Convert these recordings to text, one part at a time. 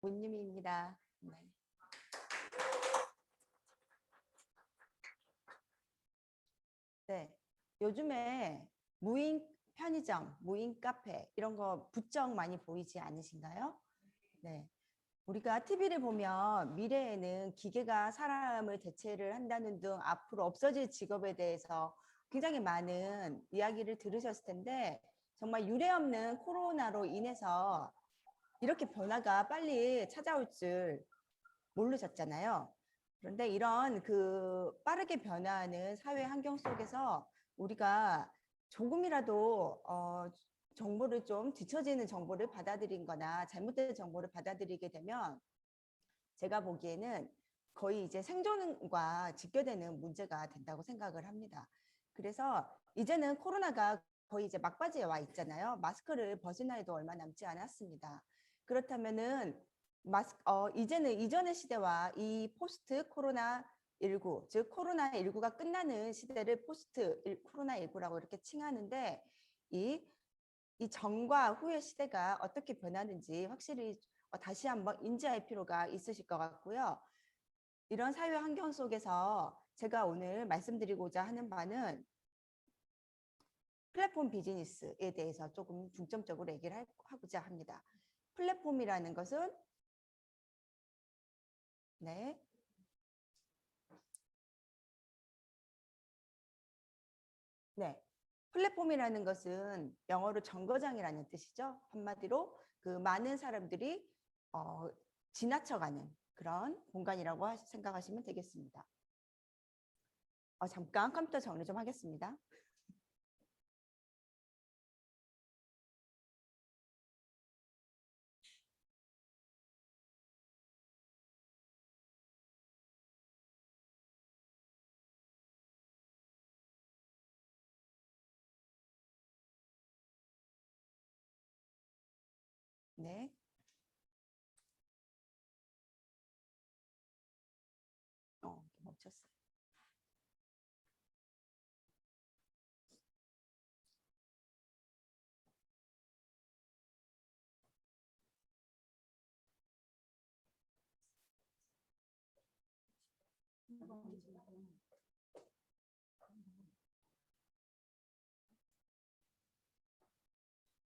문유미입니다. 네. 네. 요즘에 무인 편의점, 무인 카페 이런 거 부쩍 많이 보이지 않으신가요? 네. 우리가 TV를 보면 미래에는 기계가 사람을 대체를 한다는 등 앞으로 없어질 직업에 대해서 굉장히 많은 이야기를 들으셨을 텐데 정말 유례없는 코로나로 인해서 이렇게 변화가 빨리 찾아올 줄 모르셨잖아요. 그런데 이런 빠르게 변화하는 사회 환경 속에서 우리가 조금이라도 정보를 좀 뒤처지는 정보를 받아들인 거나 잘못된 정보를 받아들이게 되면 제가 보기에는 거의 이제 생존과 직결되는 문제가 된다고 생각을 합니다. 그래서 이제는 코로나가 거의 이제 막바지에 와 있잖아요. 마스크를 벗은 날도 얼마 남지 않았습니다. 그렇다면은 이제는 이전의 시대와 이 포스트 코로나 19, 즉 코로나 19가 끝나는 시대를 포스트 코로나 19라고 이렇게 칭하는데 이, 이 전과 후의 시대가 어떻게 변하는지 확실히 다시 한번 인지할 필요가 있으실 것 같고요. 이런 사회 환경 속에서 제가 오늘 말씀드리고자 하는 바는 플랫폼 비즈니스에 대해서 조금 중점적으로 얘기를 하고자 합니다. 플랫폼이라는 것은 네. 네. 플랫폼이라는 것은 영어로 정거장이라는 뜻이죠. 한마디로 그 많은 사람들이 어, 지나쳐가는 그런 공간이라고 생각하시면 되겠습니다. 잠깐 컴퓨터 정리 좀 하겠습니다. 네. 멈췄어요.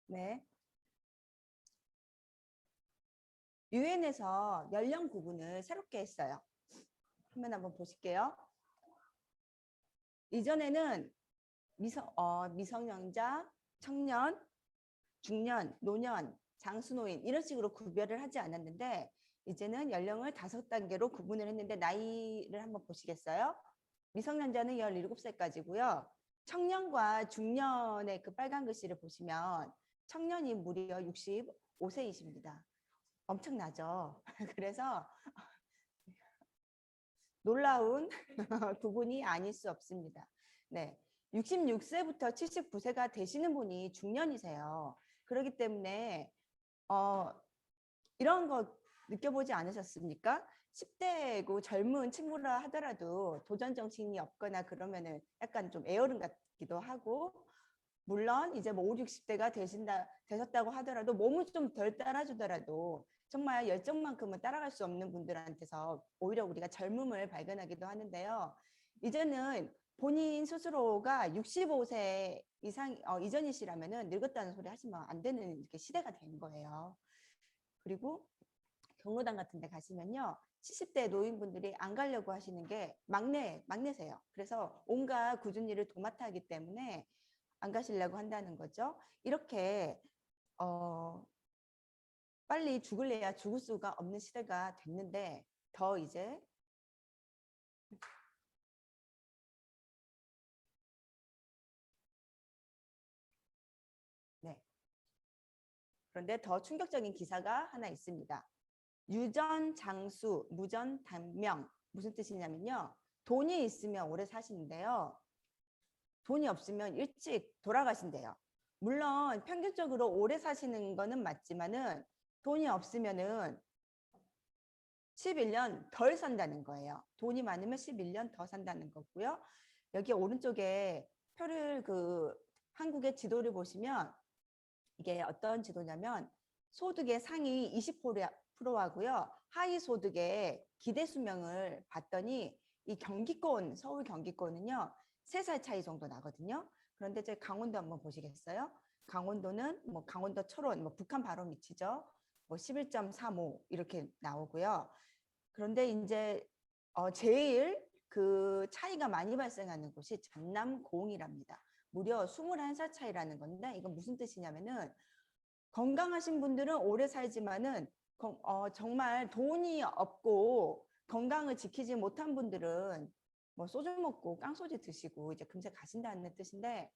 네. 유엔에서 연령 구분을 새롭게 했어요. 화면 한번 보실게요. 이전에는 미성년자, 청년, 중년, 노년, 장수노인 이런 식으로 구별을 하지 않았는데 이제는 연령을 5단계로 구분을 했는데 나이를 한번 보시겠어요? 미성년자는 17살까지고요. 청년과 중년의 그 빨간 글씨를 보시면 청년이 무려 65세이십니다. 엄청나죠? 그래서 놀라운 부분이 아닐 수 없습니다. 네. 66세부터 79세가 되시는 분이 중년이세요. 그렇기 때문에 이런 거 느껴보지 않으셨습니까? 10대고 젊은 친구라 하더라도 도전 정신이 없거나 그러면은 약간 좀 애어른 같기도 하고 물론 이제 뭐 5, 60대가 되셨다고 하더라도 몸을 좀 덜 따라주더라도 정말 열정만큼은 따라갈 수 없는 분들한테서 오히려 우리가 젊음을 발견하기도 하는데요. 이제는 본인 스스로가 65세 이상 이전이시라면은 늙었다는 소리 하시면 안 되는 이렇게 시대가 된 거예요. 그리고 경로당 같은 데 가시면요. 70대 노인분들이 안 가려고 하시는 게 막내세요. 그래서 온갖 굳은 일을 도맡아 하기 때문에 안 가시려고 한다는 거죠. 이렇게 빨리 죽을래야 죽을 수가 없는 시대가 됐는데 더 이제 네. 그런데 더 충격적인 기사가 하나 있습니다. 유전 장수, 무전 단명. 무슨 뜻이냐면요. 돈이 있으면 오래 사시는데요. 돈이 없으면 일찍 돌아가신대요. 물론 평균적으로 오래 사시는 거는 맞지만은 돈이 없으면은 11년 덜 산다는 거예요. 돈이 많으면 11년 더 산다는 거고요. 여기 오른쪽에 표를 한국의 지도를 보시면 이게 어떤 지도냐면 소득의 상위 하고요. 하위 소득의 기대 수명을 봤더니 이 경기권, 서울 경기권은요. 3살 차이 정도 나거든요. 그런데 저희 강원도 한번 보시겠어요? 강원도는 뭐 강원도 철원, 뭐 북한 바로 밑이죠. 뭐 11.35 이렇게 나오고요. 그런데 이제 제일 그 차이가 많이 발생하는 곳이 전남 고흥이랍니다. 무려 21살 차이라는 건데 이건 무슨 뜻이냐면은 건강하신 분들은 오래 살지만은 정말 돈이 없고 건강을 지키지 못한 분들은 뭐 소주 먹고 깡소주 드시고 이제 금세 가신다는 뜻인데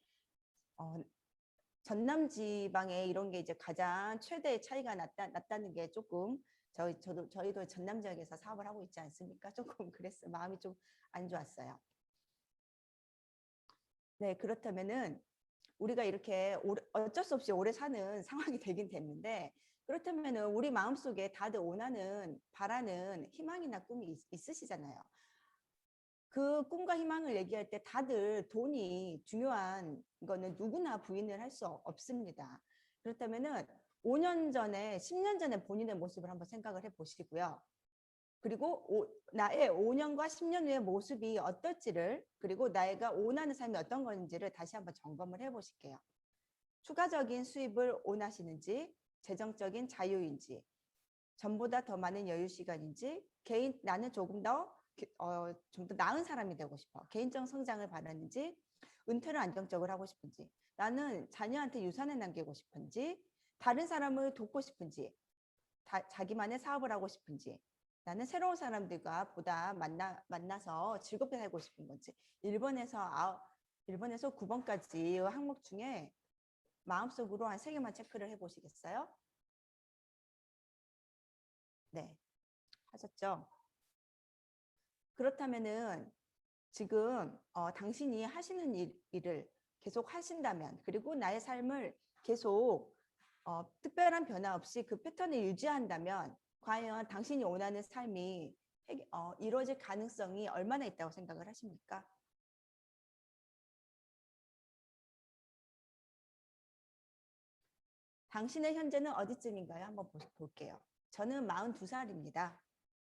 전남 지방에 이런 게 이제 가장 최대의 차이가 났다는 게 조금 저희도 전남 지역에서 사업을 하고 있지 않습니까? 조금 그랬어요. 마음이 좀 안 좋았어요. 네, 그렇다면은 우리가 이렇게 어쩔 수 없이 오래 사는 상황이 되긴 됐는데 그렇다면은 우리 마음속에 다들 원하는 바라는 희망이나 꿈이 있으시잖아요. 그 꿈과 희망을 얘기할 때 다들 돈이 중요한 거는 누구나 부인을 할 수 없습니다. 그렇다면은 5년 전에, 10년 전에 본인의 모습을 한번 생각을 해 보시고요. 그리고 나의 5년과 10년 후의 모습이 어떨지를, 그리고 나가 원하는 삶이 어떤 건지를 다시 한번 점검을 해 보실게요. 추가적인 수입을 원하시는지, 재정적인 자유인지, 전보다 더 많은 여유 시간인지, 나는 조금 더 좀 더 나은 사람이 되고 싶어. 개인적 성장을 바라는지, 은퇴를 안정적으로 하고 싶은지, 나는 자녀한테 유산을 남기고 싶은지, 다른 사람을 돕고 싶은지, 자기만의 사업을 하고 싶은지, 나는 새로운 사람들과 보다 만나서 즐겁게 살고 싶은 건지. 1번에서 9번까지 항목 중에 마음속으로 한 3개만 체크를 해보시겠어요? 네, 하셨죠? 그렇다면은 지금 당신이 하시는 일을 계속 하신다면, 그리고 나의 삶을 계속 특별한 변화 없이 그 패턴을 유지한다면 과연 당신이 원하는 삶이 이루어질 가능성이 얼마나 있다고 생각을 하십니까? 당신의 현재는 어디쯤인가요? 한번 볼게요. 저는 42살입니다.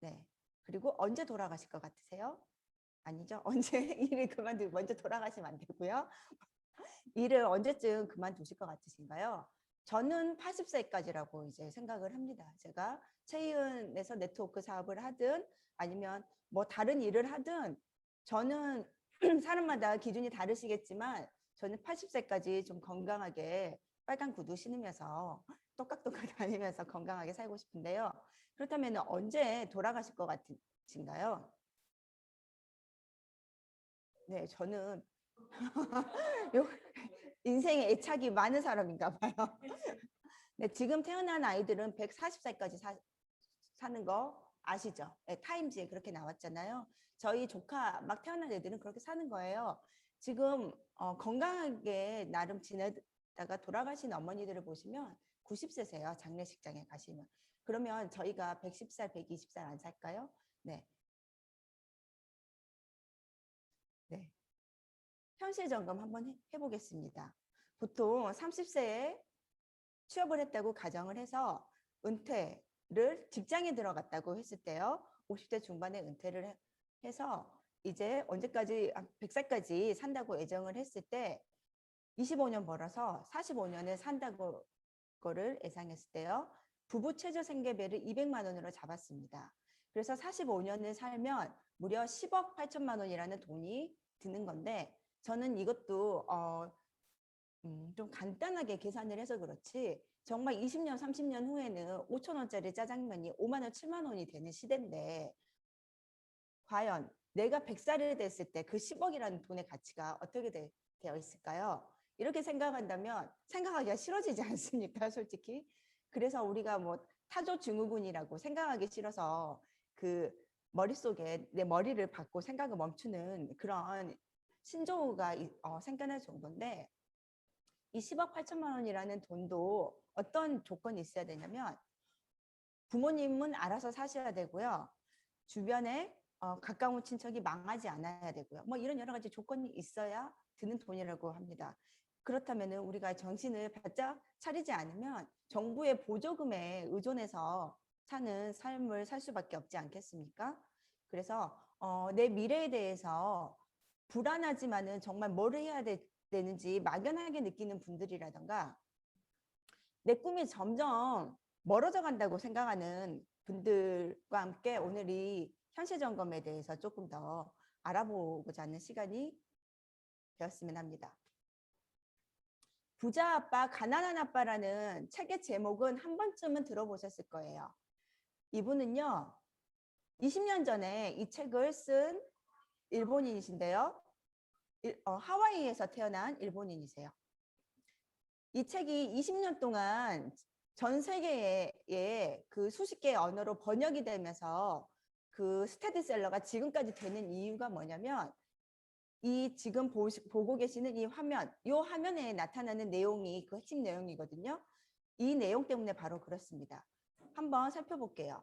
네. 그리고 언제 돌아가실 것 같으세요? 아니죠. 언제 일을 그만두고 먼저 돌아가시면 안 되고요. 일을 언제쯤 그만두실 것 같으신가요? 저는 80세까지라고 이제 생각을 합니다. 제가 체이은에서 네트워크 사업을 하든 아니면 뭐 다른 일을 하든 저는 사람마다 기준이 다르시겠지만 저는 80세까지 좀 건강하게 빨간 구두 신으면서 똑깍똑깍 다니면서 건강하게 살고 싶은데요. 그렇다면 언제 돌아가실 것 같으신가요? 네, 저는 인생에 애착이 많은 사람인가 봐요. 네, 지금 태어난 아이들은 140살까지 사는 거 아시죠? 네, 타임즈에 그렇게 나왔잖아요. 저희 조카 막 태어난 애들은 그렇게 사는 거예요. 지금 건강하게 나름 지내다가 돌아가신 어머니들을 보시면 90세세요. 장례식장에 가시면. 그러면 저희가 110살, 120살 안 살까요? 네. 네. 현실 점검 한번 해보겠습니다. 보통 30세에 취업을 했다고 가정을 해서 은퇴를 직장에 들어갔다고 했을 때요. 50대 중반에 은퇴를 해서 이제 언제까지 100살까지 산다고 예정을 했을 때 25년 벌어서 45년을 산다고 거를 예상했을 때요. 부부 최저 생계비를 200만 원으로 잡았습니다. 그래서 45년을 살면 무려 10억 8천만 원이라는 돈이 드는 건데 저는 이것도 좀 간단하게 계산을 해서 그렇지 정말 20년, 30년 후에는 5천 원짜리 짜장면이 5만 원, 7만 원이 되는 시대인데 과연 내가 100살이 됐을 때 그 10억이라는 돈의 가치가 어떻게 되어 있을까요? 이렇게 생각한다면 생각하기가 싫어지지 않습니까? 솔직히. 그래서 우리가 뭐 타조 증후군이라고 생각하기 싫어서 그 머릿속에 내 머리를 받고 생각을 멈추는 그런 신조어가 생겨날 정도인데 이 10억 8천만 원이라는 돈도 어떤 조건이 있어야 되냐면 부모님은 알아서 사셔야 되고요. 주변에 가까운 친척이 망하지 않아야 되고요. 뭐 이런 여러 가지 조건이 있어야 드는 돈이라고 합니다. 그렇다면 우리가 정신을 바짝 차리지 않으면 정부의 보조금에 의존해서 차는 삶을 살 수밖에 없지 않겠습니까? 그래서 내 미래에 대해서 불안하지만은 정말 뭘 해야 되는지 막연하게 느끼는 분들이라던가 내 꿈이 점점 멀어져 간다고 생각하는 분들과 함께 오늘 이 현실 점검에 대해서 조금 더 알아보고자 하는 시간이 되었으면 합니다. 부자 아빠, 가난한 아빠라는 책의 제목은 한 번쯤은 들어보셨을 거예요. 이분은요, 20년 전에 이 책을 쓴 일본인이신데요. 하와이에서 태어난 일본인이세요. 이 책이 20년 동안 전 세계에 그 수십 개의 언어로 번역이 되면서 그 스테디셀러가 지금까지 되는 이유가 뭐냐면 이 지금 보고 계시는 이 화면에 나타나는 내용이 그 핵심 내용이거든요. 이 내용 때문에 바로 그렇습니다. 한번 살펴볼게요.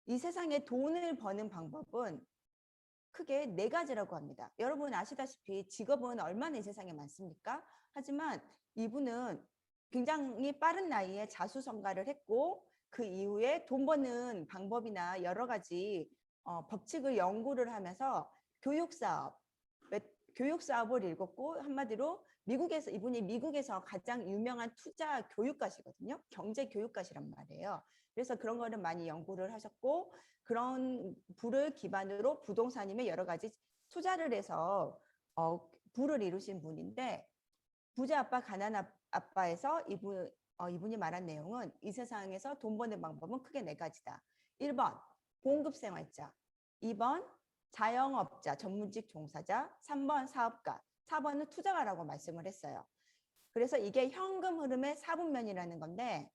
이 세상에 돈을 버는 방법은 크게 4가지라고 합니다. 여러분 아시다시피 직업은 얼마나 이 세상에 많습니까? 하지만 이분은 굉장히 빠른 나이에 자수성가를 했고 그 이후에 돈 버는 방법이나 여러 가지 법칙을 연구를 하면서 교육사업을 읽었고 한마디로 이분이 미국에서 가장 유명한 투자 교육가시거든요. 경제 교육가시란 말이에요. 그래서 그런 거를 많이 연구를 하셨고 그런 부를 기반으로 부동산임에 여러 가지 투자를 해서 부를 이루신 분인데 부자 아빠 가난 아빠에서 이분이 말한 내용은 이 세상에서 돈 버는 방법은 크게 4가지다. 1번 봉급생활자, 2번 자영업자, 전문직 종사자, 3번 사업가, 4번은 투자가라고 말씀을 했어요. 그래서 이게 현금 흐름의 4분면이라는 건데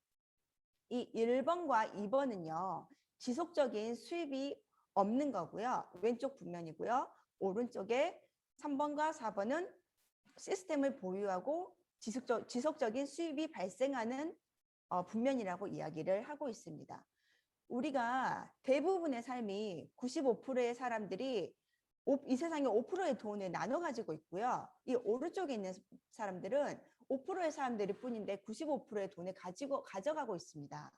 이 1번과 2번은요. 지속적인 수입이 없는 거고요. 왼쪽 분면이고요. 오른쪽에 3번과 4번은 시스템을 보유하고 지속적인 수입이 발생하는 분면이라고 이야기를 하고 있습니다. 우리가 대부분의 삶이 95%의 사람들이 이 세상에 5%의 돈을 나눠 가지고 있고요. 이 오른쪽에 있는 사람들은 5%의 사람들일 뿐인데 95%의 돈을 가져가고 있습니다.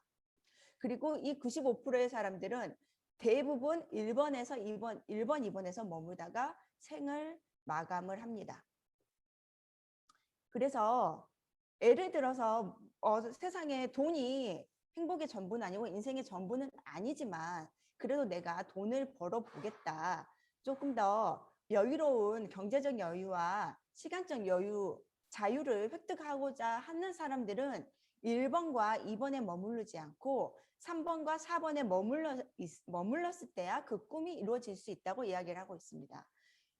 그리고 이 95%의 사람들은 대부분 1번에서 2번에서 머물다가 생을 마감을 합니다. 그래서 예를 들어서 세상에 돈이 행복의 전부는 아니고 인생의 전부는 아니지만 그래도 내가 돈을 벌어보겠다. 조금 더 여유로운 경제적 여유와 시간적 자유를 획득하고자 하는 사람들은 1번과 2번에 머무르지 않고 3번과 4번에 머물렀을 때야 그 꿈이 이루어질 수 있다고 이야기를 하고 있습니다.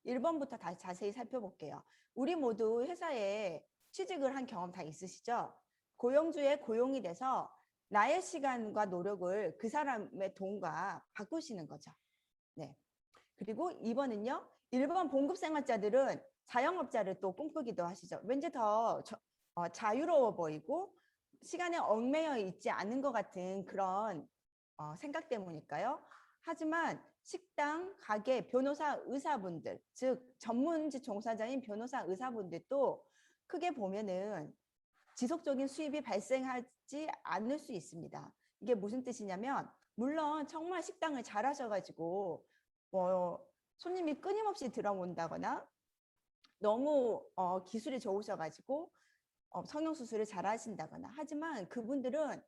1번부터 다시 자세히 살펴볼게요. 우리 모두 회사에 취직을 한 경험 다 있으시죠? 고용주에 고용이 돼서 나의 시간과 노력을 그 사람의 돈과 바꾸시는 거죠. 네. 그리고 2번은요. 1번 봉급생활자들은 자영업자를 또 꿈꾸기도 하시죠. 왠지 더 자유로워 보이고 시간에 얽매여 있지 않은 것 같은 그런 생각 때문일까요? 하지만 식당, 가게, 변호사, 의사분들, 즉 전문직 종사자인 변호사, 의사분들도 크게 보면은 지속적인 수입이 발생하지 않을 수 있습니다. 이게 무슨 뜻이냐면 물론 정말 식당을 잘 하셔가지고 손님이 끊임없이 들어온다거나 너무 기술이 좋으셔가지고 성형수술을 잘 하신다거나 하지만 그분들은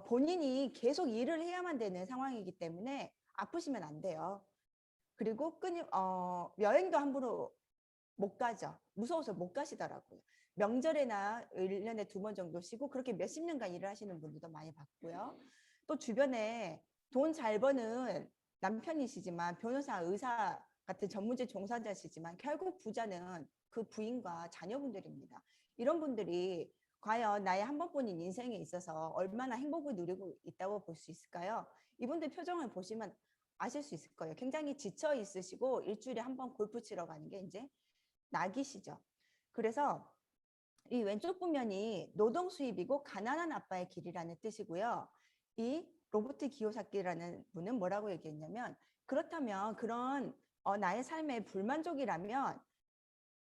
본인이 계속 일을 해야만 되는 상황이기 때문에 아프시면 안 돼요. 그리고 여행도 함부로 못 가죠. 무서워서 못 가시더라고요. 명절에나 1년에 2번 정도 쉬고 그렇게 몇십 년간 일을 하시는 분들도 많이 봤고요. 또 주변에 돈 잘 버는 남편이시지만 변호사, 의사 같은 전문직 종사자시지만 결국 부자는 그 부인과 자녀분들입니다. 이런 분들이 과연 나의 한 번뿐인 인생에 있어서 얼마나 행복을 누리고 있다고 볼 수 있을까요? 이분들 표정을 보시면 아실 수 있을 거예요. 굉장히 지쳐 있으시고 일주일에 한 번 골프 치러 가는 게 이제 낙이시죠. 그래서 이 왼쪽 분면이 노동 수입이고 가난한 아빠의 길이라는 뜻이고요. 이 로버트 기요사키라는 분은 뭐라고 얘기했냐면 그렇다면 그런 나의 삶에 불만족이라면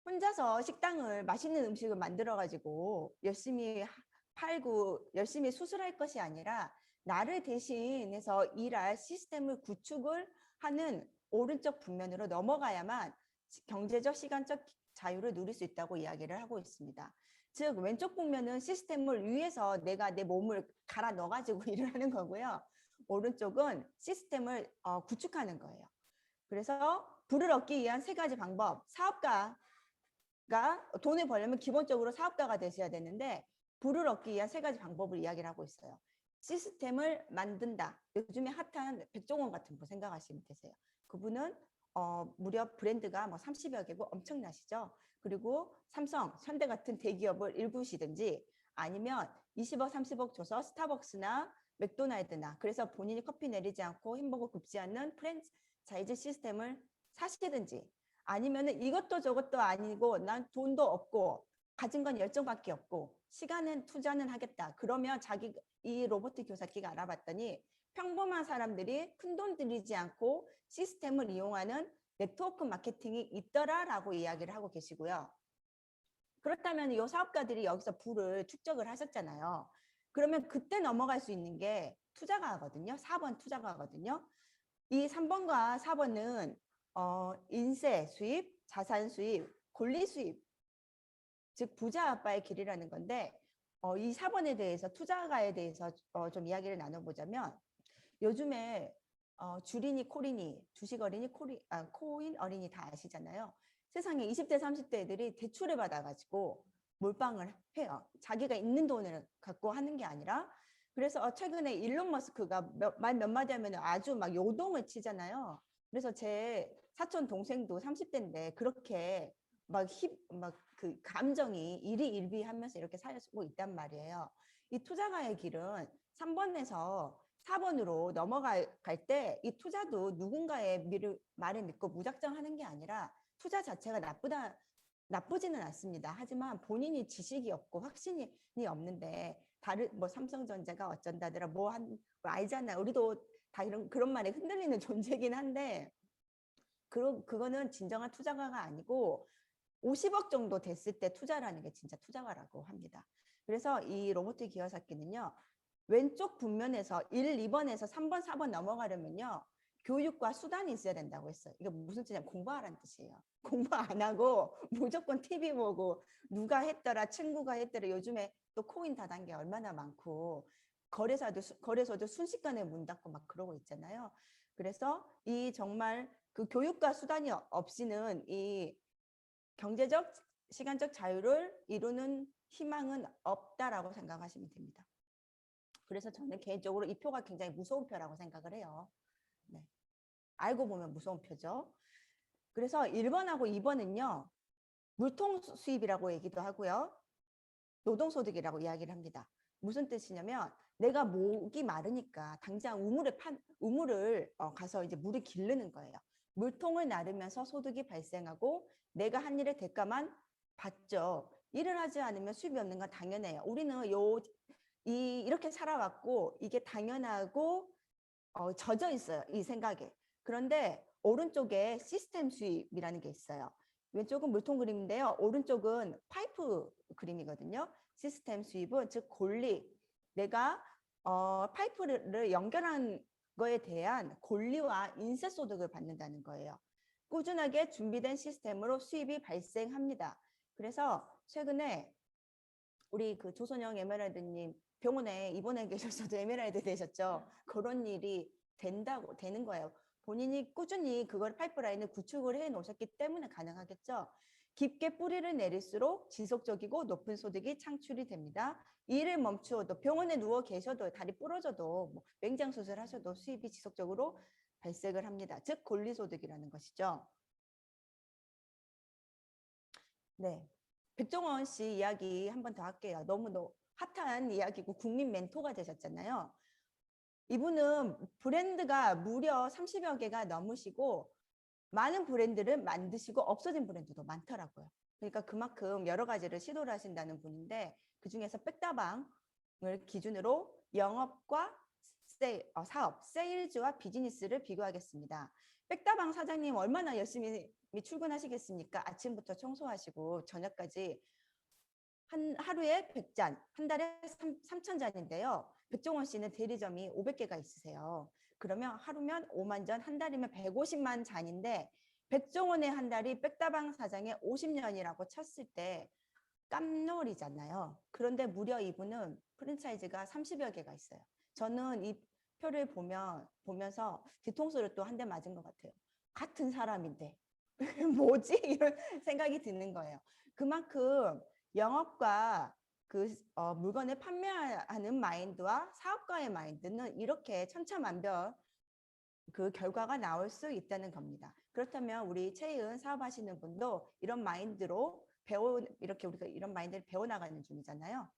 혼자서 식당을 맛있는 음식을 만들어 가지고 열심히 팔고 열심히 수술할 것이 아니라 나를 대신해서 일할 시스템을 구축을 하는 오른쪽 분면으로 넘어가야만 경제적, 시간적 자유를 누릴 수 있다고 이야기를 하고 있습니다. 즉 왼쪽 분면은 시스템을 위해서 내가 내 몸을 갈아 넣어가지고 일을 하는 거고요. 오른쪽은 시스템을 구축하는 거예요. 그래서 부를 얻기 위한 세 가지 방법. 사업가가 돈을 벌려면 기본적으로 사업가가 되셔야 되는데 부를 얻기 위한 세 가지 방법을 이야기를 하고 있어요. 시스템을 만든다. 요즘에 핫한 백종원 같은 분 생각하시면 되세요. 그분은 무려 브랜드가 뭐 30여 개고 엄청나시죠. 그리고 삼성, 현대 같은 대기업을 일구시든지 아니면 20억, 30억 줘서 스타벅스나 맥도날드나 그래서 본인이 커피 내리지 않고 햄버거 굽지 않는 프랜차이즈 시스템을 사시든지 아니면은 이것도 저것도 아니고 난 돈도 없고 가진 건 열정밖에 없고 시간은 투자는 하겠다. 그러면 자기 이 로봇 교사기가 알아봤더니 평범한 사람들이 큰돈 들이지 않고 시스템을 이용하는 네트워크 마케팅이 있더라라고 이야기를 하고 계시고요. 그렇다면 이 사업가들이 여기서 부를 축적을 하셨잖아요. 그러면 그때 넘어갈 수 있는 게 투자가거든요. 4번 투자가거든요. 이 3번과 4번은 인세 수입, 자산 수입, 권리 수입, 즉 부자 아빠의 길이라는 건데 이 4번에 대해서 투자가에 대해서 좀 이야기를 나눠보자면 요즘에 주린이 코린이 주식 어린이 코인 어린이 다 아시잖아요. 세상에 20대 30대 애들이 대출을 받아가지고 몰빵을 해요. 자기가 있는 돈을 갖고 하는 게 아니라 그래서 최근에 일론 머스크가 말 몇 마디 하면 아주 막 요동을 치잖아요. 그래서 제 사촌 동생도 30대인데 그렇게 막 그 감정이 일희일비하면서 이렇게 살고 있단 말이에요. 이 투자가의 길은 3번에서 4번으로 넘어갈 때 이 투자도 누군가의 말을 믿고 무작정 하는 게 아니라 투자 자체가 나쁘지는 않습니다. 하지만 본인이 지식이 없고 확신이 없는데 다른 뭐 삼성전자가 어쩐다더라 뭐 알잖아. 우리도 다 그런 말에 흔들리는 존재긴 한데 그거는 진정한 투자가가 아니고 50억 정도 됐을 때 투자라는 게 진짜 투자가라고 합니다. 그래서 이 로봇 기어사키는요. 왼쪽 분면에서 1, 2번에서 3번, 4번 넘어가려면요. 교육과 수단이 있어야 된다고 했어요. 이게 무슨 뜻이냐면 공부하라는 뜻이에요. 공부 안 하고 무조건 TV 보고 누가 했더라, 친구가 했더라. 요즘에 또 코인 다단계 얼마나 많고 거래소도 순식간에 문 닫고 막 그러고 있잖아요. 그래서 이 정말 그 교육과 수단이 없이는 이 경제적, 시간적 자유를 이루는 희망은 없다라고 생각하시면 됩니다. 그래서 저는 개인적으로 이 표가 굉장히 무서운 표라고 생각을 해요. 네. 알고 보면 무서운 표죠. 그래서 1번하고 2번은요. 물통 수입이라고 얘기도 하고요. 노동소득이라고 이야기를 합니다. 무슨 뜻이냐면 내가 목이 마르니까 당장 우물을 가서 이제 물을 기르는 거예요. 물통을 나르면서 소득이 발생하고 내가 한 일의 대가만 받죠. 일을 하지 않으면 수입이 없는 건 당연해요. 우리는 이렇게 살아왔고 이게 당연하고 젖어 있어요. 이 생각에. 그런데 오른쪽에 시스템 수입이라는 게 있어요. 왼쪽은 물통 그림인데요. 오른쪽은 파이프 그림이거든요. 시스템 수입은 즉 권리. 내가 파이프를 연결한 거에 대한 권리와 인세 소득을 받는다는 거예요. 꾸준하게 준비된 시스템으로 수입이 발생합니다. 그래서 최근에 우리 그 조선영 에메랄드님 병원에 입원해 계셨어도 에메랄드 되셨죠. 그런 일이 되는 거예요. 본인이 꾸준히 그걸 파이프라인을 구축을 해 놓으셨기 때문에 가능하겠죠. 깊게 뿌리를 내릴수록 지속적이고 높은 소득이 창출이 됩니다. 일을 멈추어도 병원에 누워 계셔도 다리 부러져도 뭐 맹장 수술하셔도 수입이 지속적으로 발생을 합니다. 즉 권리소득이라는 것이죠. 네. 백종원 씨 이야기 한 번 더 할게요. 너무 핫한 이야기고 국민 멘토가 되셨잖아요. 이분은 브랜드가 무려 30여 개가 넘으시고 많은 브랜드를 만드시고 없어진 브랜드도 많더라고요. 그러니까 그만큼 여러 가지를 시도를 하신다는 분인데 그중에서 백다방을 기준으로 영업과 사업, 세일즈와 비즈니스를 비교하겠습니다. 백다방 사장님 얼마나 열심히 출근하시겠습니까? 아침부터 청소하시고 저녁까지 하루에 100잔, 한 달에 3,000잔인데요. 백종원 씨는 대리점이 500개가 있으세요. 그러면 하루면 5만 잔, 한 달이면 150만 잔인데 백종원의 한 달이 백다방 사장의 50년이라고 쳤을 때 깜놀이잖아요. 그런데 무려 이분은 프랜차이즈가 30여 개가 있어요. 저는 이 표를 보면서 뒤통수를 또 한 대 맞은 것 같아요. 같은 사람인데 뭐지? 이런 생각이 드는 거예요. 그만큼 영업과 물건을 판매하는 마인드와 사업가의 마인드는 이렇게 천차만별 그 결과가 나올 수 있다는 겁니다. 그렇다면 우리 채은 사업하시는 분도 이런 마인드로 이렇게 우리가 이런 마인드를 배워나가는 중이잖아요.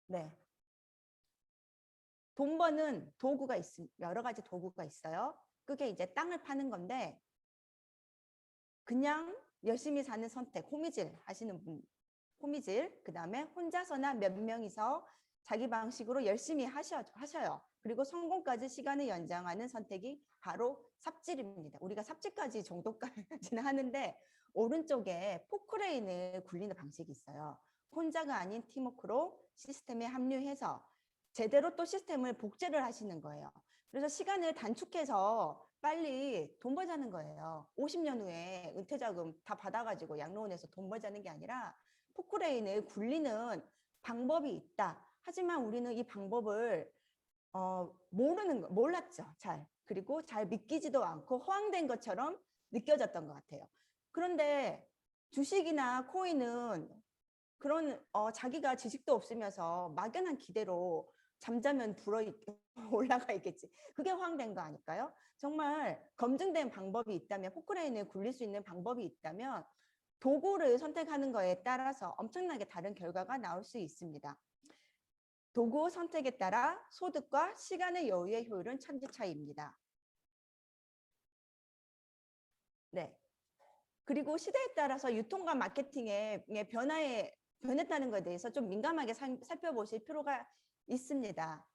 네. 돈 버는 도구가 여러 가지 도구가 있어요. 그게 이제 땅을 파는 건데 그냥 열심히 사는 선택, 호미질 하시는 분, 호미질, 그 다음에 혼자서나 몇 명이서 자기 방식으로 열심히 하셔요. 그리고 성공까지 시간을 연장하는 선택이 바로 삽질입니다. 우리가 삽질까지 정도까지는 하는데 오른쪽에 포크레인을 굴리는 방식이 있어요. 혼자가 아닌 팀워크로 시스템에 합류해서 제대로 또 시스템을 복제를 하시는 거예요. 그래서 시간을 단축해서 빨리 돈 벌자는 거예요. 50년 후에 은퇴자금 다 받아가지고 양로원에서 돈 벌자는 게 아니라 포크레인을 굴리는 방법이 있다. 하지만 우리는 이 방법을 몰랐죠. 잘. 그리고 잘 믿기지도 않고 허황된 것처럼 느껴졌던 것 같아요. 그런데 주식이나 코인은 그런 자기가 지식도 없으면서 막연한 기대로 잠자면 올라가 있겠지. 그게 허황된 거 아닐까요? 정말 검증된 방법이 있다면, 포크레인을 굴릴 수 있는 방법이 있다면 도구를 선택하는 거에 따라서 엄청나게 다른 결과가 나올 수 있습니다. 도구 선택에 따라 소득과 시간의 여유의 효율은 천지 차이입니다. 네. 그리고 시대에 따라서 유통과 마케팅의 변했다는 것에 대해서 좀 민감하게 살펴보실 필요가 있습니다.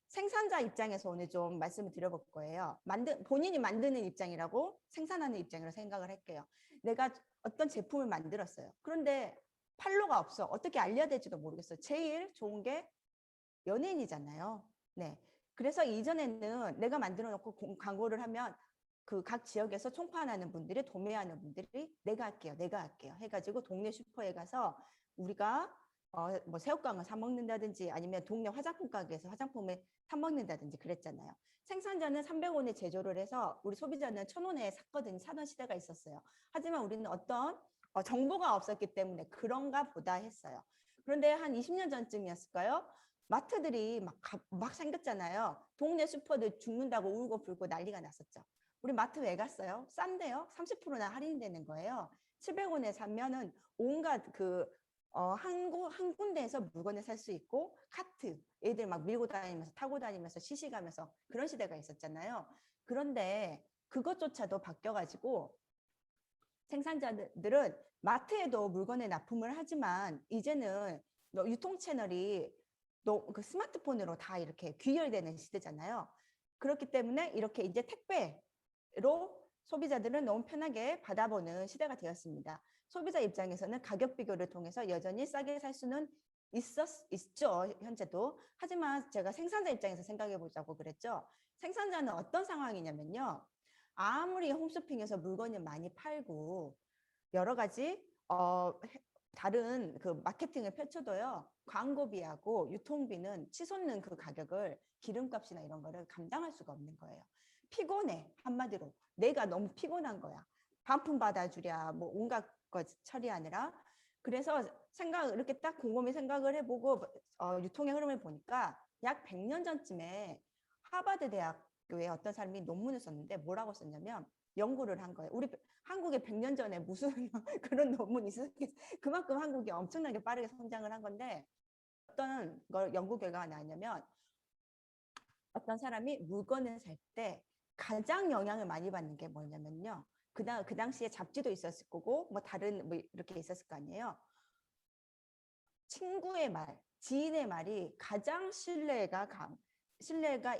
생산자 입장에서 오늘 좀 말씀을 드려볼 거예요. 본인이 만드는 입장이라고 생산하는 입장으로 생각을 할게요. 내가 어떤 제품을 만들었어요. 그런데 팔로가 없어. 어떻게 알려야 될지도 모르겠어요. 제일 좋은 게 연예인이잖아요. 네. 그래서 이전에는 내가 만들어 놓고 광고를 하면 그 각 지역에서 총판하는 분들이 도매하는 분들이 내가 할게요 해가지고 동네 슈퍼에 가서 우리가 뭐 새우깡을 사 먹는다든지 아니면 동네 화장품 가게에서 화장품을 사 먹는다든지 그랬잖아요. 생산자는 300원에 제조를 해서 우리 소비자는 1,000원에 사던 시대가 있었어요. 하지만 우리는 어떤 정보가 없었기 때문에 그런가 보다 했어요. 그런데 한 20년 전쯤이었을까요? 마트들이 막 생겼잖아요. 동네 슈퍼들 죽는다고 울고 불고 난리가 났었죠. 우리 마트 왜 갔어요? 싼데요? 30%나 할인되는 거예요. 700원에 사면은 온갖 한 군데에서 물건을 살 수 있고 카트, 애들 막 밀고 다니면서 타고 다니면서 시시가면서 그런 시대가 있었잖아요. 그런데 그것조차도 바뀌어가지고 생산자들은 마트에도 물건에 납품을 하지만 이제는 유통 채널이 그 스마트폰으로 다 이렇게 귀결되는 시대잖아요. 그렇기 때문에 이렇게 이제 택배로 소비자들은 너무 편하게 받아보는 시대가 되었습니다. 소비자 입장에서는 가격 비교를 통해서 여전히 싸게 살 수는 있죠, 현재도. 하지만 제가 생산자 입장에서 생각해 보자고 그랬죠. 생산자는 어떤 상황이냐면요. 아무리 홈쇼핑에서 물건을 많이 팔고 여러 가지 다른 그 마케팅을 펼쳐도요. 광고비하고 유통비는 치솟는 그 가격을 기름값이나 이런 거를 감당할 수가 없는 거예요. 피곤해. 한마디로. 내가 너무 피곤한 거야. 반품 받아주랴 뭐 온갖 것 처리하느라. 그래서 이렇게 딱 곰곰이 생각을 해보고 유통의 흐름을 보니까 약 100년 전쯤에 하버드 대학교에 어떤 사람이 논문을 썼는데 뭐라고 썼냐면 연구를 한 거예요. 우리 한국에 100년 전에 무슨 그런 논문이 있었겠어요. 그만큼 한국이 엄청나게 빠르게 성장을 한 건데 어떤 걸 연구 결과가 나왔냐면 어떤 사람이 물건을 살 때 가장 영향을 많이 받는 게 뭐냐면요. 그 당시에 잡지도 있었을 거고 뭐 다른 뭐 이렇게 있었을 거 아니에요. 친구의 말, 지인의 말이 가장 신뢰가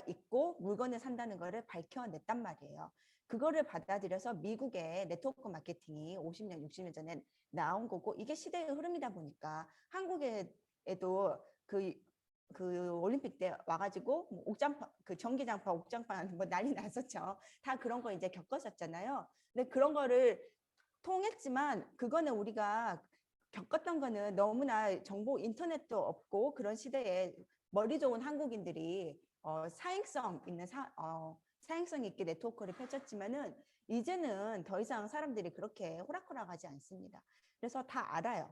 있고 물건을 산다는 거를 밝혀냈단 말이에요. 그거를 받아들여서 미국의 네트워크 마케팅이 50년, 60년 전에 나온 거고 이게 시대의 흐름이다 보니까 한국에도 그 그 올림픽 때 와가지고 뭐 옥장파, 그 전기장파, 옥장파 뭐 난리 났었죠. 다 그런 거 이제 겪었었잖아요. 근데 그런 거를 통했지만 그거는 우리가 겪었던 거는 너무나 정보 인터넷도 없고 그런 시대에 머리 좋은 한국인들이 사행성 있게 네트워크를 펼쳤지만은 이제는 더 이상 사람들이 그렇게 호락호락하지 않습니다. 그래서 다 알아요.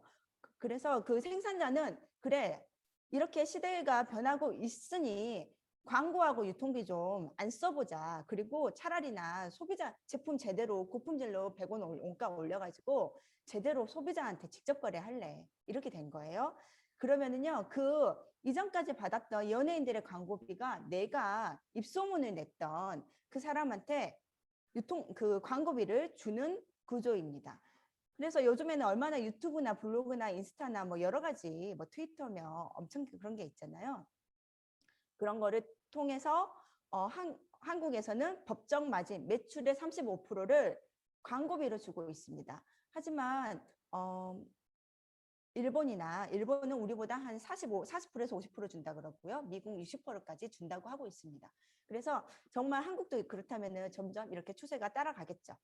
그래서 그 생산자는 그래 이렇게 시대가 변하고 있으니 광고하고 유통비 좀 안 써보자. 그리고 차라리나 소비자 제품 제대로 고품질로 100원 원가 올려가지고 제대로 소비자한테 직접 거래할래. 이렇게 된 거예요. 그러면은요, 그 이전까지 받았던 연예인들의 광고비가 내가 입소문을 냈던 그 사람한테 그 광고비를 주는 구조입니다. 그래서 요즘에는 얼마나 유튜브나 블로그나 인스타나 뭐 여러 가지 뭐 트위터며 엄청 그런 게 있잖아요. 그런 거를 통해서 한국에서는 법정 마진 매출의 35%를 광고비로 주고 있습니다. 하지만 일본은 우리보다 한 40%에서 50% 준다 그러고요. 미국 60%까지 준다고 하고 있습니다. 그래서 정말 한국도 그렇다면 점점 이렇게 추세가 따라가겠죠.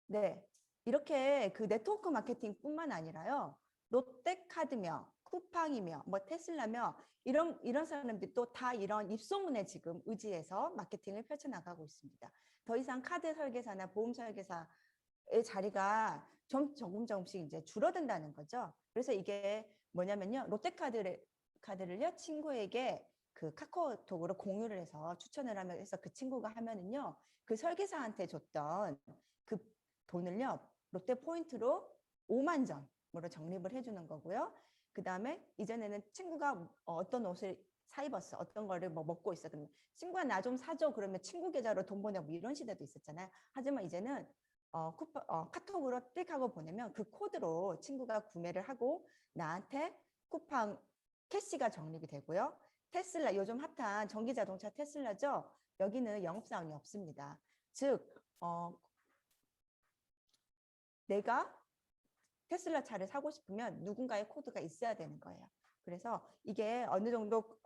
네, 이렇게 그 네트워크 마케팅뿐만 아니라요. 롯데카드며 쿠팡이며 뭐 테슬라며 이런 사람들이 또 다 이런 입소문에 지금 의지해서 마케팅을 펼쳐나가고 있습니다. 더 이상 카드 설계사나 보험 설계사의 자리가 조금씩 이제 줄어든다는 거죠. 그래서 이게 뭐냐면요. 롯데카드를요 친구에게 그 카카오톡으로 공유를 해서 추천을 하면 해서 그 친구가 하면은요 그 설계사한테 줬던 그 돈을요 롯데 포인트로 5만 점으로 적립을 해주는 거고요. 그 다음에 이전에는 친구가 어떤 옷을 사 입었어, 어떤 거를 뭐 먹고 있어, 그러면 친구가 나 좀 사줘 그러면 친구 계좌로 돈 보내고 뭐 이런 시대도 있었잖아요. 하지만 이제는 카톡으로 띡 하고 보내면 그 코드로 친구가 구매를 하고 나한테 쿠팡 캐시가 적립이 되고요. 테슬라 요즘 핫한 전기자동차 테슬라죠. 여기는 영업사원이 없습니다. 즉 내가 테슬라 차를 사고 싶으면 누군가의 코드가 있어야 되는 거예요. 그래서 이게 어느 정도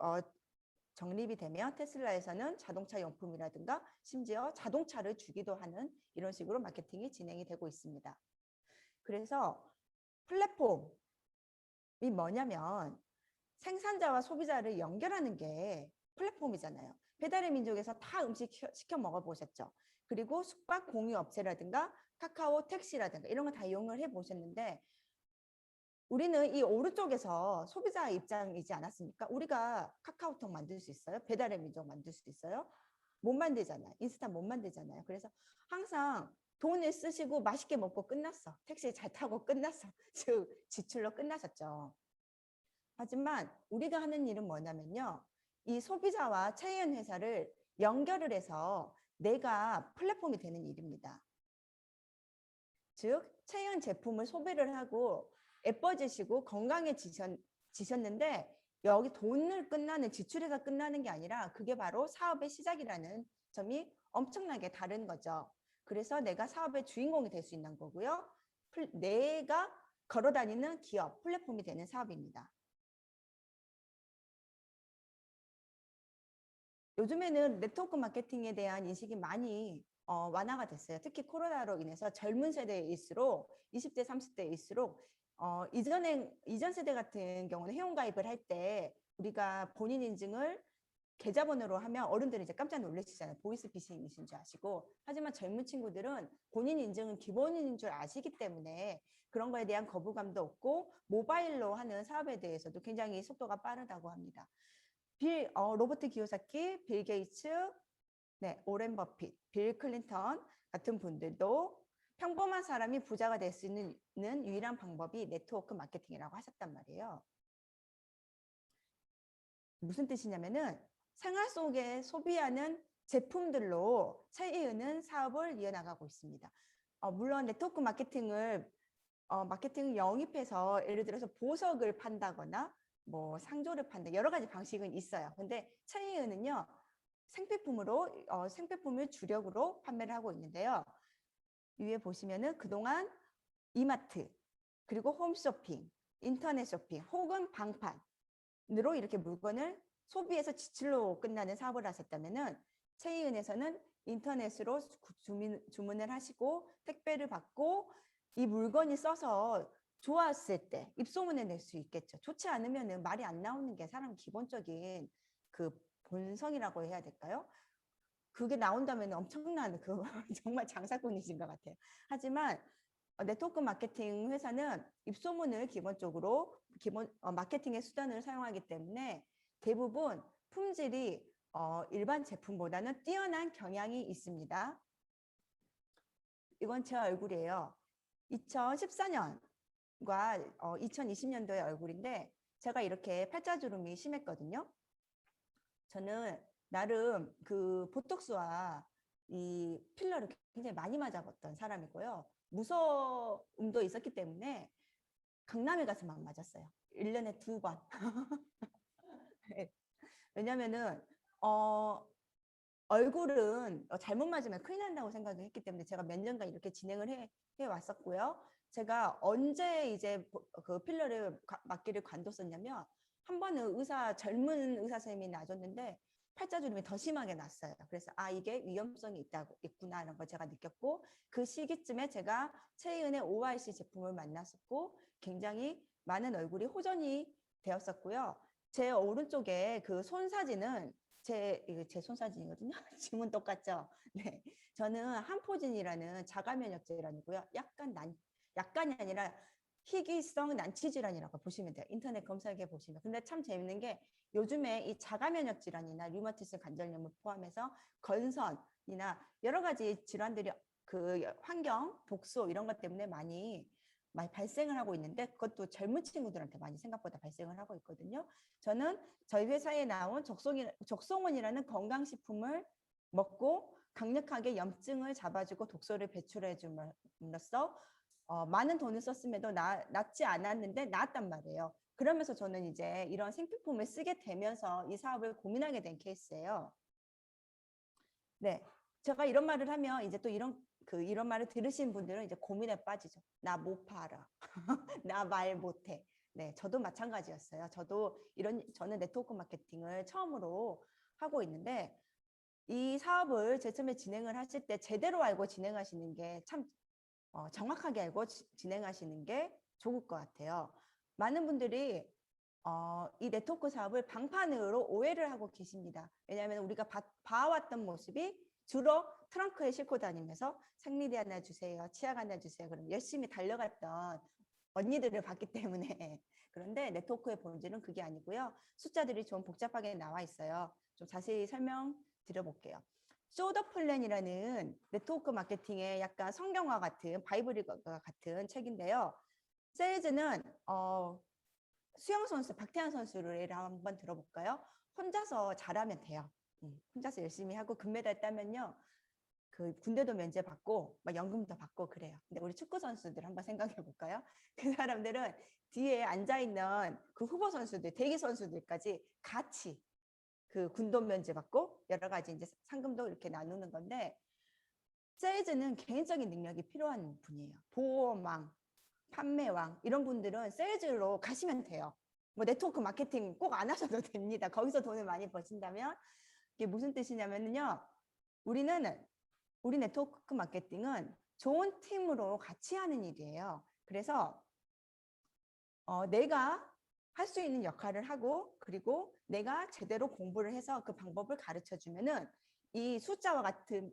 적립이 되면 테슬라에서는 자동차 용품이라든가 심지어 자동차를 주기도 하는 이런 식으로 마케팅이 진행이 되고 있습니다. 그래서 플랫폼이 뭐냐면 생산자와 소비자를 연결하는 게 플랫폼이잖아요. 배달의 민족에서 다 음식 시켜 먹어보셨죠. 그리고 숙박 공유 업체라든가 카카오 택시라든가 이런 거 다 이용을 해보셨는데 우리는 이 오른쪽에서 소비자 입장이지 않았습니까? 우리가 카카오톡 만들 수 있어요? 배달의 민족 만들 수 있어요? 못 만들잖아요. 인스타 못 만들잖아요. 그래서 항상 돈을 쓰시고 맛있게 먹고 끝났어. 택시 잘 타고 끝났어. 즉 지출로 끝나셨죠. 하지만 우리가 하는 일은 뭐냐면요. 이 소비자와 체인 회사를 연결을 해서 내가 플랫폼이 되는 일입니다. 즉 체인 제품을 소비를 하고 예뻐지시고 건강해지셨는데 여기 돈을 끝나는 지출해서 끝나는 게 아니라 그게 바로 사업의 시작이라는 점이 엄청나게 다른 거죠. 그래서 내가 사업의 주인공이 될 수 있는 거고요. 내가 걸어다니는 기업, 플랫폼이 되는 사업입니다. 요즘에는 네트워크 마케팅에 대한 인식이 많이 완화가 됐어요. 특히 코로나로 인해서 젊은 세대일수록 20대, 30대일수록 이전 세대 같은 경우는 회원가입을 할 때 우리가 본인 인증을 계좌번호로 하면 어른들이 이제 깜짝 놀라시잖아요. 보이스피싱이신 줄 아시고. 하지만 젊은 친구들은 본인 인증은 기본인 줄 아시기 때문에 그런 거에 대한 거부감도 없고 모바일로 하는 사업에 대해서도 굉장히 속도가 빠르다고 합니다. 로버트 기요사키, 빌 게이츠, 네, 오렌 버핏, 빌 클린턴 같은 분들도 평범한 사람이 부자가 될 수 있는 유일한 방법이 네트워크 마케팅이라고 하셨단 말이에요. 무슨 뜻이냐면은 생활 속에 소비하는 제품들로 채이는 사업을 이어나가고 있습니다. 물론 네트워크 마케팅을 영입해서 예를 들어서 보석을 판다거나 뭐 상조를 판다 여러 가지 방식은 있어요. 근데 채이은은요 생필품을 주력으로 판매를 하고 있는데요. 위에 보시면은 그동안 이마트 그리고 홈쇼핑 인터넷 쇼핑 혹은 방판으로 이렇게 물건을 소비해서 지출로 끝나는 사업을 하셨다면은 체이은에서는 인터넷으로 주문을 하시고 택배를 받고 이 물건이 써서 좋았을 때 입소문을 낼 수 있겠죠. 좋지 않으면은 말이 안 나오는 게 사람 기본적인 그 본성이라고 해야 될까요? 그게 나온다면 엄청난 그 정말 장사꾼이신 것 같아요. 하지만 네트워크 마케팅 회사는 입소문을 기본적으로 마케팅의 수단을 사용하기 때문에 대부분 품질이 일반 제품보다는 뛰어난 경향이 있습니다. 이건 제 얼굴이에요. 2014년과 2020년도의 얼굴인데 제가 이렇게 팔자주름이 심했거든요. 저는 나름 그 보톡스와 이 필러를 굉장히 많이 맞아봤던 사람이고요. 무서움도 있었기 때문에 강남에 가서 막 맞았어요. 1년에 2번. 왜냐면은 얼굴은 잘못 맞으면 큰일 난다고 생각을 했기 때문에 제가 몇 년간 이렇게 진행을 해왔었고요. 제가 언제 이제 그 필러를 맞기를 관뒀었냐면 한 번은 젊은 의사 선생님이 놔줬는데 팔자주름이 더 심하게 났어요. 그래서 이게 위험성이 있구나 이런 걸 제가 느꼈고 그 시기쯤에 제가 체이은의 ORC 제품을 만났었고 굉장히 많은 얼굴이 호전이 되었었고요. 제 오른쪽에 그 손 사진은 제 손 사진이거든요. 지문 똑같죠? 네. 저는 한포진이라는 자가면역 질환이고요. 약간이 아니라 희귀성 난치 질환이라고 보시면 돼요. 인터넷 검색해 보시면. 근데 참 재밌는 게 요즘에 이 자가면역 질환이나 류마티스 관절염을 포함해서 건선이나 여러 가지 질환들이 그 환경, 독소 이런 것 때문에 많이 발생을 하고 있는데 그것도 젊은 친구들한테 많이 생각보다 발생을 하고 있거든요. 저는 저희 회사에 나온 적송원이라는 건강식품을 먹고 강력하게 염증을 잡아주고 독소를 배출해 줌으로써 많은 돈을 썼음에도 낫지 않았는데 나았단 말이에요. 그러면서 저는 이제 이런 생필품을 쓰게 되면서 이 사업을 고민하게 된 케이스예요. 네, 제가 이런 말을 하면 이제 또 이런 말을 들으신 분들은 이제 고민에 빠지죠. 나 못 팔아. 나 말 못해. 네, 저도 마찬가지였어요. 저는 네트워크 마케팅을 처음으로 하고 있는데 이 사업을 제일 처음에 진행을 하실 때 제대로 알고 진행하시는 게 참 정확하게 알고 진행하시는 게 좋을 것 같아요. 많은 분들이 이 네트워크 사업을 방판으로 오해를 하고 계십니다. 왜냐하면 우리가 봐왔던 모습이 주로 트렁크에 싣고 다니면서 생리대 하나 주세요, 치약 하나 주세요. 그럼 열심히 달려갔던 언니들을 봤기 때문에 그런데 네트워크의 본질은 그게 아니고요. 숫자들이 좀 복잡하게 나와 있어요. 좀 자세히 설명드려볼게요. 쇼더 플랜이라는 네트워크 마케팅의 약간 성경화 같은 바이블과 같은 책인데요. 세일즈는 수영 선수 박태환 선수를 예를 한번 들어볼까요? 혼자서 잘하면 돼요. 혼자서 열심히 하고 금메달 따면요. 그 군대도 면제받고 막 연금도 받고 그래요. 근데 우리 축구 선수들 한번 생각해 볼까요? 그 사람들은 뒤에 앉아 있는 그 후보 선수들, 대기 선수들까지 같이 그 군돈 면제받고 여러 가지 이제 상금도 이렇게 나누는 건데 세일즈는 개인적인 능력이 필요한 분이에요. 보호망, 판매왕 이런 분들은 세일즈로 가시면 돼요. 뭐 네트워크 마케팅 꼭 안 하셔도 됩니다. 거기서 돈을 많이 버신다면 이게 무슨 뜻이냐면요. 우리 네트워크 마케팅은 좋은 팀으로 같이 하는 일이에요. 그래서 내가 할 수 있는 역할을 하고 그리고 내가 제대로 공부를 해서 그 방법을 가르쳐 주면은 이 숫자와 같은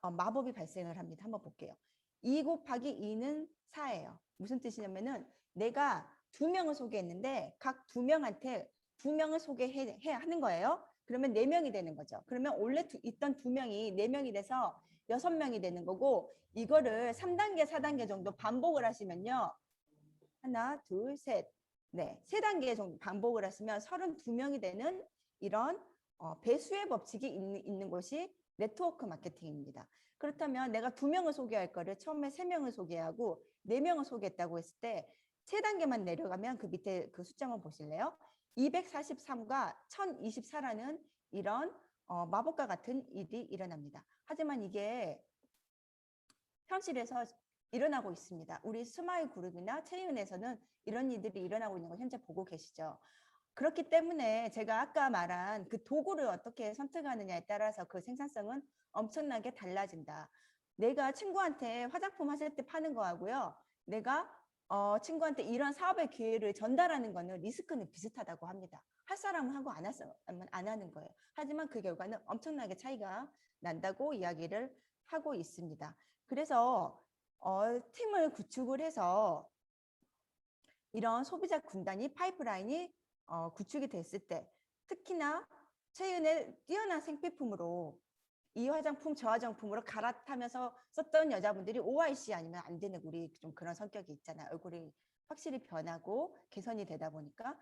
마법이 발생을 합니다. 한번 볼게요. 2 곱하기 2는 4예요. 무슨 뜻이냐면은 내가 2명을 소개했는데 각 2명한테 2명을 소개해야 하는 거예요. 그러면 4명이 되는 거죠. 그러면 원래 있던 2명이 4명이 돼서 6명이 되는 거고 이거를 3단계, 4단계 정도 반복을 하시면요. 하나, 둘, 셋. 네, 3단계 정도 반복을 하시면 32명이 되는 이런 배수의 법칙이 있는 곳이 네트워크 마케팅입니다. 그렇다면 내가 2명을 소개할 거를 처음에 3명을 소개하고 4명을 소개했다고 했을 때 3단계만 내려가면 그 밑에 그 숫자만 보실래요? 243과 1024라는 이런 마법과 같은 일이 일어납니다. 하지만 이게 현실에서 일어나고 있습니다. 우리 스마일 그룹이나 채윤에서는 이런 일들이 일어나고 있는 걸 현재 보고 계시죠. 그렇기 때문에 제가 아까 말한 그 도구를 어떻게 선택하느냐에 따라서 그 생산성은 엄청나게 달라진다. 내가 친구한테 화장품 하실 때 파는 거하고요. 내가 친구한테 이런 사업의 기회를 전달하는 거는 리스크는 비슷하다고 합니다. 할 사람은 하고 안 하는 거예요. 하지만 그 결과는 엄청나게 차이가 난다고 이야기를 하고 있습니다. 그래서 팀을 구축을 해서 이런 소비자 군단이 파이프라인이 구축이 됐을 때 특히나 최근에 뛰어난 생필품으로 이 화장품 저 화장품으로 갈아타면서 썼던 여자분들이 OIC 아니면 안 되는 우리 좀 그런 성격이 있잖아요. 얼굴이 확실히 변하고 개선이 되다 보니까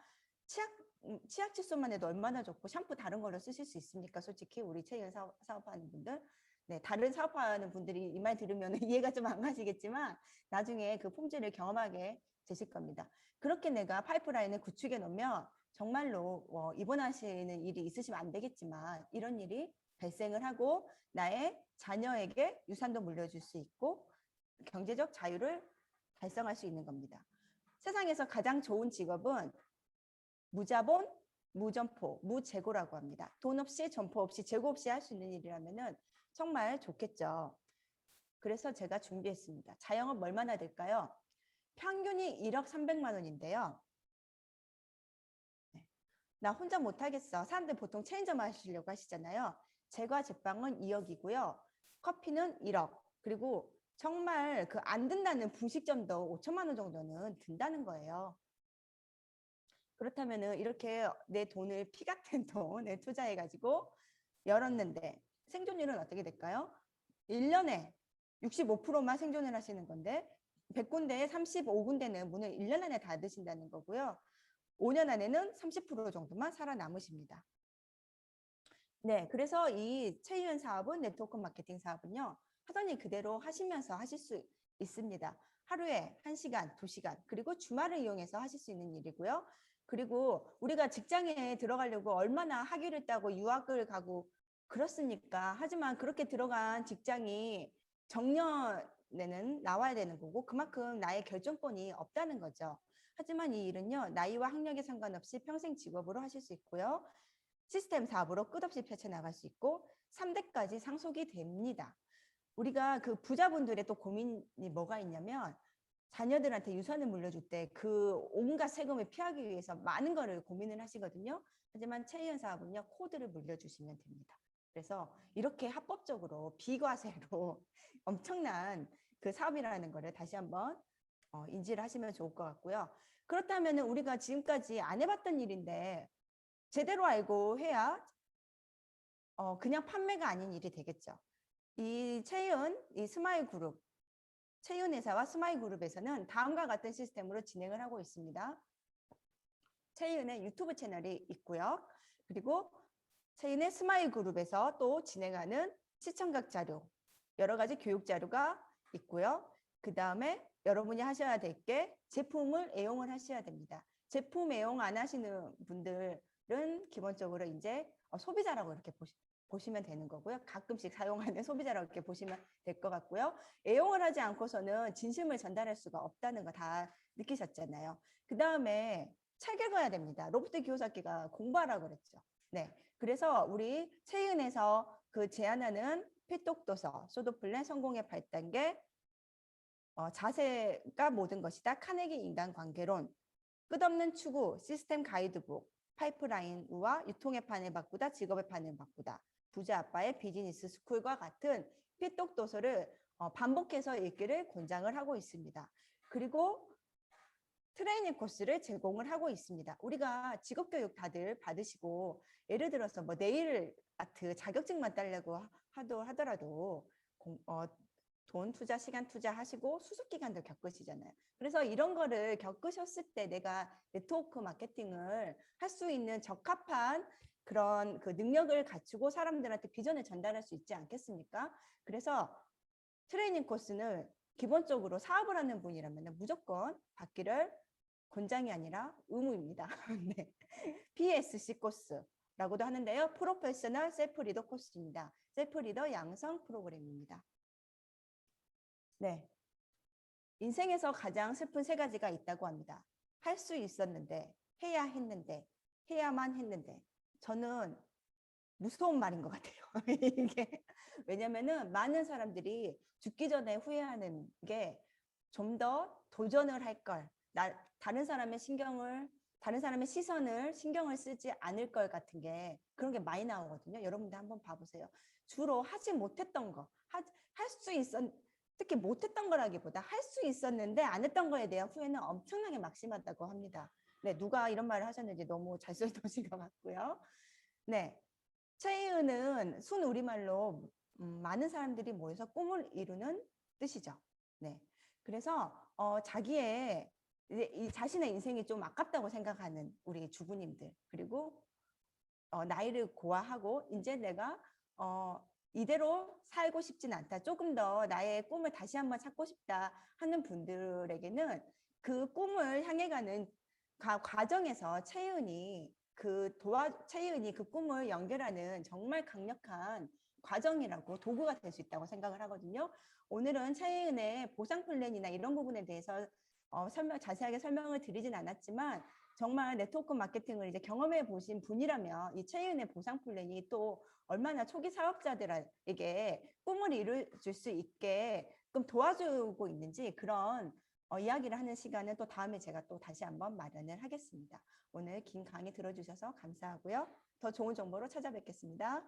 치약 칫솔만 해도 얼마나 좋고 샴푸 다른 걸로 쓰실 수 있습니까? 솔직히 우리 체인 사업하는 분들. 네, 다른 사업하는 분들이 이 말 들으면 이해가 좀 안 가시겠지만 나중에 그 품질을 경험하게 되실 겁니다. 그렇게 내가 파이프라인을 구축해 놓으면 정말로 입원하시는 일이 있으시면 안 되겠지만 이런 일이 발생을 하고 나의 자녀에게 유산도 물려줄 수 있고 경제적 자유를 달성할 수 있는 겁니다. 세상에서 가장 좋은 직업은 무자본, 무점포, 무재고라고 합니다. 돈 없이 점포 없이 재고 없이 할 수 있는 일이라면 정말 좋겠죠. 그래서 제가 준비했습니다. 자영업 얼마나 될까요? 평균이 1억 300만 원인데요. 나 혼자 못하겠어. 사람들 보통 체인점 하시려고 하시잖아요. 제과 제빵은 2억이고요. 커피는 1억. 그리고 정말 그 안 든다는 분식점도 5천만 원 정도는 든다는 거예요. 그렇다면 이렇게 내 돈을 피 같은 돈을 투자해가지고 열었는데 생존율은 어떻게 될까요? 1년에 65%만 생존을 하시는 건데 100군데에 35군데는 문을 1년 안에 닫으신다는 거고요. 5년 안에는 30% 정도만 살아남으십니다. 네, 그래서 이 최희은 사업은 네트워크 마케팅 사업은요. 하던 일 그대로 하시면서 하실 수 있습니다. 하루에 1시간, 2시간, 그리고 주말을 이용해서 하실 수 있는 일이고요. 그리고 우리가 직장에 들어가려고 얼마나 학위를 따고 유학을 가고 그렇습니까? 하지만 그렇게 들어간 직장이 정년에는 나와야 되는 거고 그만큼 나의 결정권이 없다는 거죠. 하지만 이 일은요. 나이와 학력에 상관없이 평생 직업으로 하실 수 있고요. 시스템 사업으로 끝없이 펼쳐나갈 수 있고 3대까지 상속이 됩니다. 우리가 그 부자분들의 또 고민이 뭐가 있냐면 자녀들한테 유산을 물려줄 때 그 온갖 세금을 피하기 위해서 많은 거를 고민을 하시거든요. 하지만 최희연 사업은요. 코드를 물려주시면 됩니다. 그래서 이렇게 합법적으로 비과세로 엄청난 그 사업이라는 거를 다시 한번 인지를 하시면 좋을 것 같고요. 그렇다면 우리가 지금까지 안 해봤던 일인데 제대로 알고 해야 그냥 판매가 아닌 일이 되겠죠. 이 채윤, 이 스마일 그룹, 채윤 회사와 스마일 그룹에서는 다음과 같은 시스템으로 진행을 하고 있습니다. 채윤의 유튜브 채널이 있고요. 그리고 채윤의 스마일 그룹에서 또 진행하는 시청각 자료, 여러 가지 교육 자료가 있고요. 그 다음에 여러분이 하셔야 될 게 제품을 애용을 하셔야 됩니다. 제품 애용 안 하시는 분들은 기본적으로 이제 소비자라고 이렇게 보시면 되는 거고요. 가끔씩 사용하는 소비자라고 이렇게 보시면 될 것 같고요. 애용을 하지 않고서는 진심을 전달할 수가 없다는 거 다 느끼셨잖아요. 그 다음에 책 읽어야 됩니다. 로버트 키요사키가 공부하라고 그랬죠. 네. 그래서 우리 최은에서 그 제안하는 필독도서, 소도플랜 성공의 8단계, 자세가 모든 것이다. 카네기 인간관계론, 끝없는 추구, 시스템 가이드북, 파이프라인 우와 유통의 판을 바꾸다, 직업의 판을 바꾸다, 부자 아빠의 비즈니스 스쿨과 같은 필독 도서를 반복해서 읽기를 권장을 하고 있습니다. 그리고 트레이닝 코스를 제공을 하고 있습니다. 우리가 직업교육 다들 받으시고 예를 들어서 뭐 네일 아트 자격증만 따려고 하더라도 돈 투자, 시간 투자하시고 수습 기간도 겪으시잖아요. 그래서 이런 거를 겪으셨을 때 내가 네트워크 마케팅을 할 수 있는 적합한 그런 그 능력을 갖추고 사람들한테 비전을 전달할 수 있지 않겠습니까? 그래서 트레이닝 코스는 기본적으로 사업을 하는 분이라면 무조건 받기를 권장이 아니라 의무입니다. 네. PSC 코스라고도 하는데요. 프로페셔널 셀프 리더 코스입니다. 셀프 리더 양성 프로그램입니다. 네. 인생에서 가장 슬픈 세 가지가 있다고 합니다. 할 수 있었는데, 해야 했는데, 해야만 했는데. 저는 무서운 말인 것 같아요. 이게 왜냐면은 많은 사람들이 죽기 전에 후회하는 게 좀 더 도전을 할 걸, 다른 사람의 다른 사람의 시선을 신경을 쓰지 않을 걸 같은 게 그런 게 많이 나오거든요. 여러분들 한번 봐보세요. 주로 하지 못했던 거, 할 수 있었, 특히 못했던 거라기보다 할 수 있었는데 안 했던 거에 대한 후회는 엄청나게 막심하다고 합니다. 네, 누가 이런 말을 하셨는지 너무 잘 써놓으신 것 같고요. 네, 최이은은 순 우리말로 많은 사람들이 모여서 꿈을 이루는 뜻이죠. 네, 그래서 자기의 이 자신의 인생이 좀 아깝다고 생각하는 우리 주부님들, 그리고 나이를 고아하고 이제 내가 이대로 살고 싶진 않다, 조금 더 나의 꿈을 다시 한번 찾고 싶다 하는 분들에게는 그 꿈을 향해 가는 과정에서 최이은이 그 꿈을 연결하는 정말 강력한 과정이라고 도구가 될 수 있다고 생각을 하거든요. 오늘은 최이은의 보상 플랜이나 이런 부분에 대해서 자세하게 설명을 드리진 않았지만, 정말 네트워크 마케팅을 이제 경험해 보신 분이라면 이 최이은의 보상 플랜이 또 얼마나 초기 사업자들에게 꿈을 이룰 수 있게 도와주고 있는지, 그런 이야기를 하는 시간은 또 다음에 제가 또 다시 한번 마련을 하겠습니다. 오늘 긴 강의 들어주셔서 감사하고요. 더 좋은 정보로 찾아뵙겠습니다.